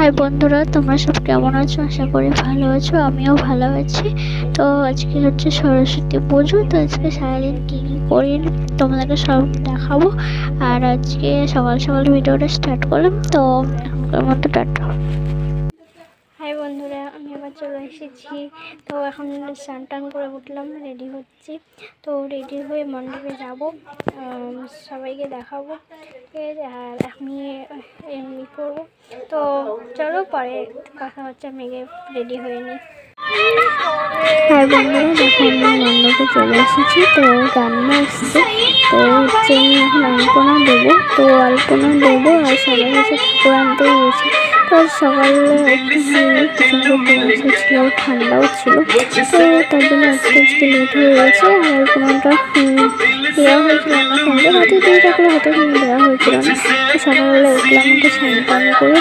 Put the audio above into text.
High বন্ধুরা, তোমরা সব কেমন আছো? আশা করি ভালো আছো। আমিও ভালো আছি। তো আজকে হচ্ছে সরস্বতী পুজো। তো আজকে সারাদিন কী কী করি তোমাদেরকে সব দেখাবো। আর আজকে সকাল সকাল ভিডিওটা স্টার্ট করলাম। তো এখনকার মতো টাটা। হাই বন্ধুরা, আমি আবার চলে এসেছি। তো এখন স্নান টান করে উঠলাম, রেডি হচ্ছি। তো রেডি হয়ে মণ্ডপে যাব, সবাইকে দেখাবো। আর আমি এমনি করবো। তো চলো পরে কথা হচ্ছে, আমি রেডি হয়ে নিই। হ্যাঁ বন্ধুরা, দেখো আমি মণ্ডপে চলে এসেছি। তো রান্না আসছে। তো হচ্ছে আমি এখন আলপনা দেবো। তো আলপনা দেবো আর সবাই হচ্ছে ঠাকুর আনতে গিয়েছে। তো সকালে একটু হয়নি, প্রচণ্ড কুয়াশা ছিল, ঠান্ডাও ছিল। তো তার জন্য একটু লেট হয়ে গেছে। আর আলপনাটা দেওয়া হয়েছিল না, সন্ধ্যে রাতে দিয়ে থাকলে হয়তো দেওয়া হয়েছিল না। সকালবেলা উঠলাম, একটু স্নান টান করে